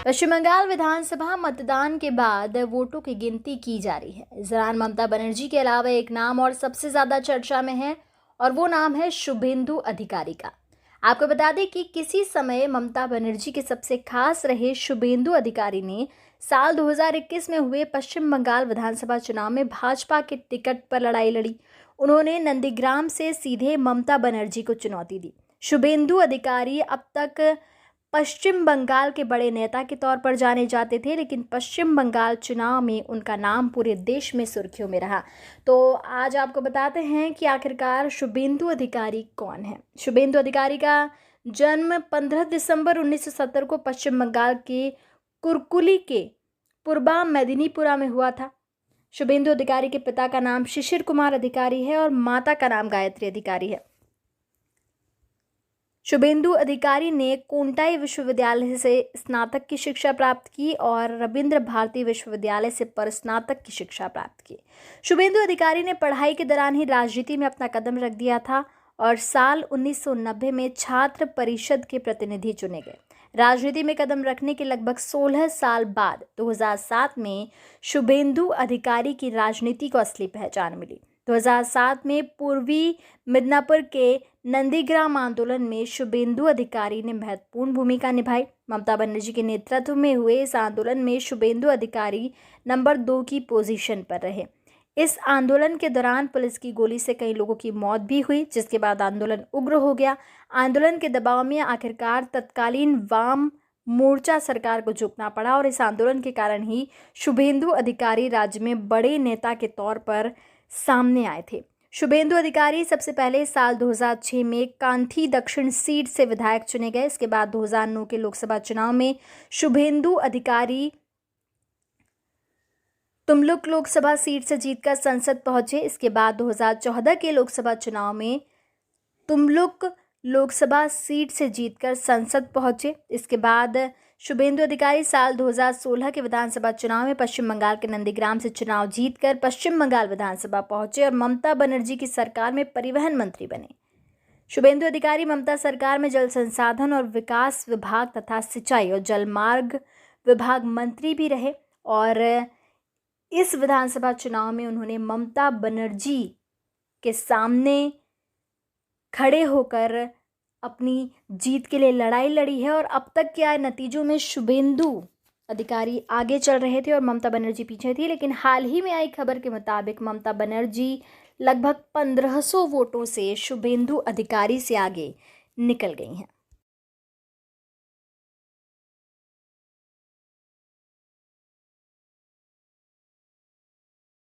पश्चिम बंगाल विधानसभा मतदान के बाद वोटों की गिनती की जा रही है। इस दौरान ममता बनर्जी के अलावा एक नाम और सबसे ज्यादा चर्चा में है और वो नाम है शुभेंदु अधिकारी का। आपको बता दें कि किसी समय ममता बनर्जी के सबसे खास रहे शुभेंदु अधिकारी ने साल 2021 में हुए पश्चिम बंगाल विधानसभा चुनाव में भाजपा के टिकट पर लड़ाई लड़ी। उन्होंने नंदीग्राम से सीधे ममता बनर्जी को चुनौती दी। शुभेंदु अधिकारी अब तक पश्चिम बंगाल के बड़े नेता के तौर पर जाने जाते थे, लेकिन पश्चिम बंगाल चुनाव में उनका नाम पूरे देश में सुर्खियों में रहा। तो आज आपको बताते हैं कि आखिरकार शुभेंदु अधिकारी कौन है। शुभेंदु अधिकारी का जन्म 15 दिसंबर 1970 को पश्चिम बंगाल के कुरकुली के पूर्वा मेदिनीपुरा में हुआ था। शुभेंदु अधिकारी के पिता का नाम शिशिर कुमार अधिकारी है और माता का नाम गायत्री अधिकारी है। शुभेंदु अधिकारी ने कोंटाई विश्वविद्यालय से स्नातक की शिक्षा प्राप्त की और रविंद्र भारती विश्वविद्यालय से परस्नातक की शिक्षा प्राप्त की। शुभेंदु अधिकारी ने पढ़ाई के दौरान ही राजनीति में अपना कदम रख दिया था और साल 1990 में छात्र परिषद के प्रतिनिधि चुने गए। राजनीति में कदम रखने के लगभग 16 साल बाद 2007 में शुभेंदु अधिकारी की राजनीति को असली पहचान मिली। 2007 में पूर्वी मिदनापुर के नंदीग्राम आंदोलन में शुभेंदु अधिकारी ने महत्वपूर्ण भूमिका निभाई। ममता बनर्जी के नेतृत्व में हुए इस आंदोलन में शुभेंदु अधिकारी नंबर 2 की पोजीशन पर रहे। इस आंदोलन के दौरान पुलिस की गोली से कई लोगों की मौत भी हुई, जिसके बाद आंदोलन उग्र हो गया। आंदोलन के दबाव में आखिरकार तत्कालीन वाम मोर्चा सरकार को झुकना पड़ा और इस आंदोलन के कारण ही शुभेंदु अधिकारी राज्य में बड़े नेता के तौर पर सामने आए थे। शुभेंदु अधिकारी सबसे पहले साल 2006 में कांथी दक्षिण सीट से विधायक चुने गए। इसके बाद 2009 के लोकसभा चुनाव में शुभेंदु अधिकारी तुमलुक लोकसभा सीट से जीतकर संसद पहुंचे। इसके बाद 2014 के लोकसभा चुनाव में तुमलुक लोकसभा सीट से जीतकर संसद पहुंचे। इसके बाद शुभेंदु अधिकारी साल 2016 के विधानसभा चुनाव में पश्चिम बंगाल के नंदीग्राम से चुनाव जीतकर पश्चिम बंगाल विधानसभा पहुंचे और ममता बनर्जी की सरकार में परिवहन मंत्री बने। शुभेंदु अधिकारी ममता सरकार में जल संसाधन और विकास विभाग तथा सिंचाई और जलमार्ग विभाग मंत्री भी रहे और इस विधानसभा चुनाव में उन्होंने ममता बनर्जी के सामने खड़े होकर अपनी जीत के लिए लड़ाई लड़ी है और अब तक के आए नतीजों में शुभेंदु अधिकारी आगे चल रहे थे और ममता बनर्जी पीछे थी। लेकिन हाल ही में आई खबर के मुताबिक ममता बनर्जी लगभग 1500 वोटों से शुभेंदु अधिकारी से आगे निकल गई हैं।